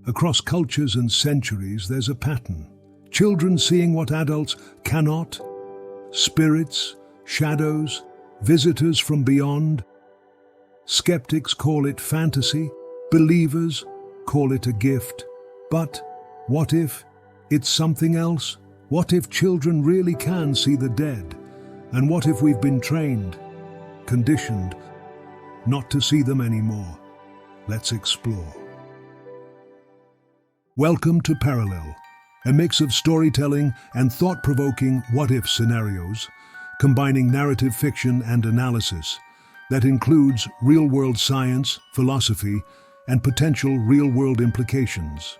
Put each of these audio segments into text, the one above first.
Across cultures and centuries, there's a pattern. Children seeing what adults cannot. Spirits, shadows, visitors from beyond. Skeptics call it fantasy. Believers call it a gift. But what if it's something else? What if children really can see the dead? And what if we've been trained, conditioned, not to see them anymore? Let's explore. Welcome to Parallel, a mix of storytelling and thought-provoking what-if scenarios, combining narrative fiction and analysis that includes real-world science, philosophy, and potential real-world implications.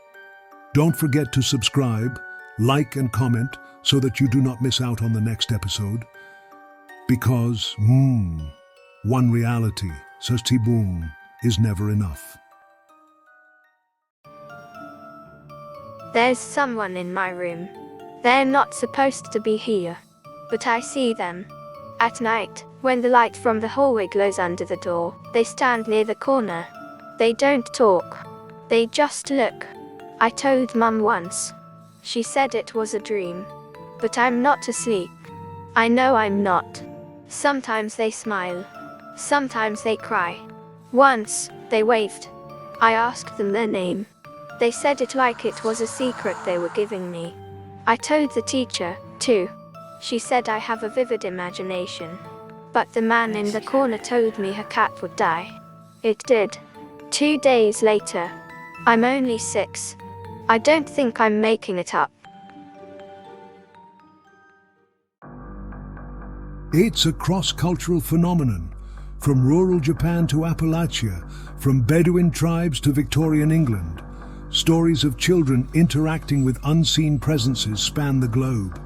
Don't forget to subscribe, like and comment so that you do not miss out on the next episode. Because, one reality, says T-Boom, is never enough. There's someone in my room. They're not supposed to be here, but I see them. At night, when the light from the hallway glows under the door, they stand near the corner. They don't talk. They just look. I told Mum once. She said it was a dream. But I'm not asleep. I know I'm not. Sometimes they smile. Sometimes they cry. Once, they waved. I asked them their name. They said it like it was a secret they were giving me. I told the teacher, too. She said I have a vivid imagination. But the man in the corner told me her cat would die. It did. 2 days later. I'm only 6. I don't think I'm making it up. It's a cross-cultural phenomenon, from rural Japan to Appalachia, from Bedouin tribes to Victorian England. Stories of children interacting with unseen presences span the globe.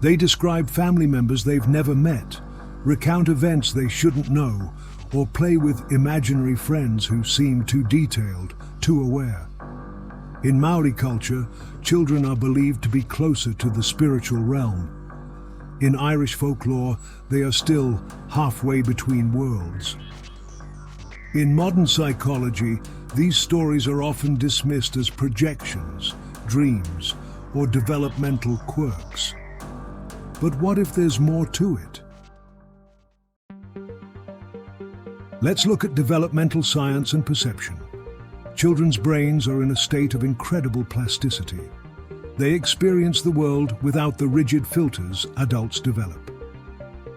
They describe family members they've never met, recount events they shouldn't know, or play with imaginary friends who seem too detailed, too aware. In Maori culture, children are believed to be closer to the spiritual realm. In Irish folklore, they are still halfway between worlds. In modern psychology, these stories are often dismissed as projections, dreams, or developmental quirks. But what if there's more to it? Let's look at developmental science and perception. Children's brains are in a state of incredible plasticity. They experience the world without the rigid filters adults develop.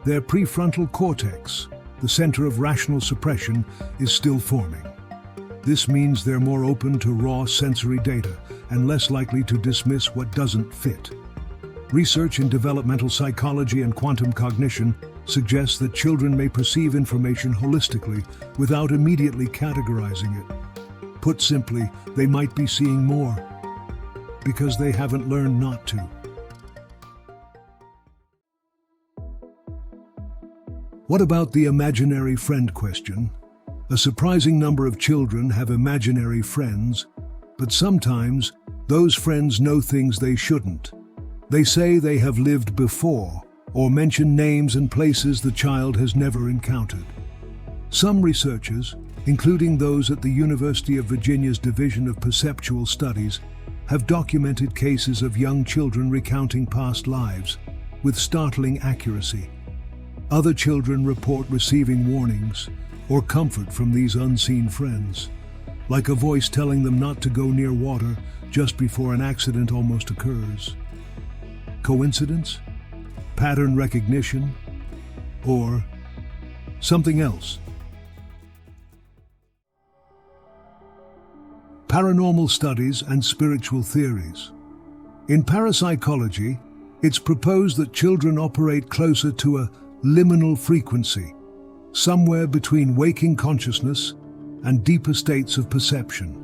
Their prefrontal cortex, the center of rational suppression, is still forming. This means they're more open to raw sensory data and less likely to dismiss what doesn't fit. Research in developmental psychology and quantum cognition suggests that children may perceive information holistically without immediately categorizing it. Put simply, they might be seeing more because they haven't learned not to. What about the imaginary friend question? A surprising number of children have imaginary friends, but sometimes those friends know things they shouldn't. They say they have lived before, or mention names and places the child has never encountered. Some researchers, including those at the University of Virginia's Division of Perceptual Studies, have documented cases of young children recounting past lives with startling accuracy. Other children report receiving warnings or comfort from these unseen friends, like a voice telling them not to go near water just before an accident almost occurs. Coincidence? Pattern recognition? Or something else? Paranormal studies and spiritual theories. In parapsychology, it's proposed that children operate closer to a liminal frequency, somewhere between waking consciousness and deeper states of perception.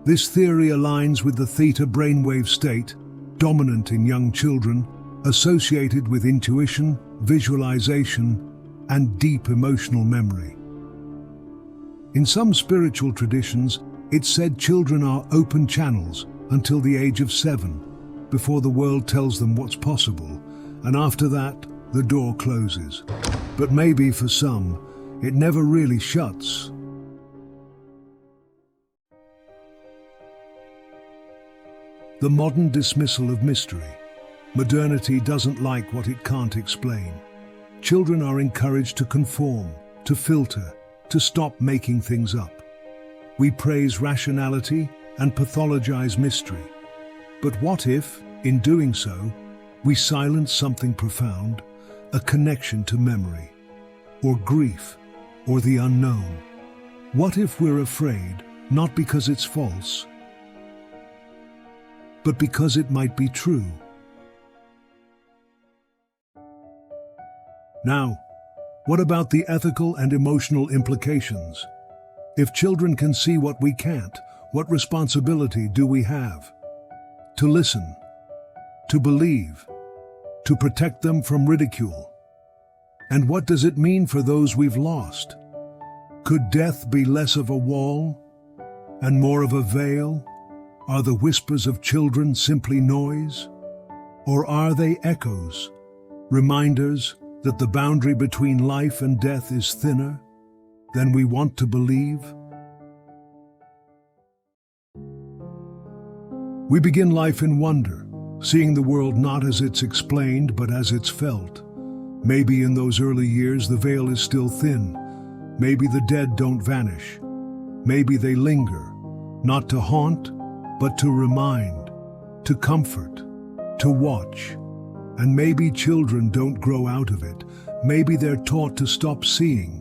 This theory aligns with the theta brainwave state, dominant in young children, associated with intuition, visualization, and deep emotional memory. In some spiritual traditions, it's said children are open channels until the age of 7, before the world tells them what's possible, and after that, the door closes. But maybe for some, it never really shuts. The modern dismissal of mystery. Modernity doesn't like what it can't explain. Children are encouraged to conform, to filter, to stop making things up. We praise rationality and pathologize mystery. But what if, in doing so, we silence something profound, a connection to memory, or grief, or the unknown? What if we're afraid, not because it's false, but because it might be true? Now, what about the ethical and emotional implications? If children can see what we can't, what responsibility do we have? To listen, to believe, to protect them from ridicule. And what does it mean for those we've lost? Could death be less of a wall and more of a veil? Are the whispers of children simply noise? Or are they echoes, reminders that the boundary between life and death is thinner than we want to believe? We begin life in wonder, seeing the world not as it's explained, but as it's felt. Maybe in those early years the veil is still thin. Maybe the dead don't vanish. Maybe they linger, not to haunt, but to remind, to comfort, to watch. And maybe children don't grow out of it. Maybe they're taught to stop seeing.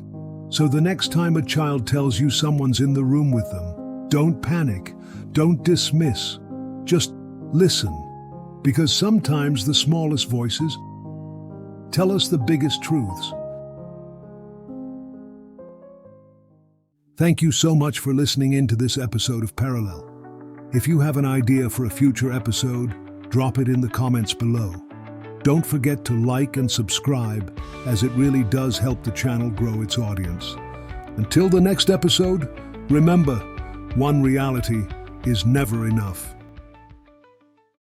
So the next time a child tells you someone's in the room with them, don't panic, don't dismiss, just listen. Because sometimes the smallest voices tell us the biggest truths. Thank you so much for listening in to this episode of Parallel. If you have an idea for a future episode, drop it in the comments below. Don't forget to like and subscribe, as it really does help the channel grow its audience. Until the next episode, remember, one reality is never enough.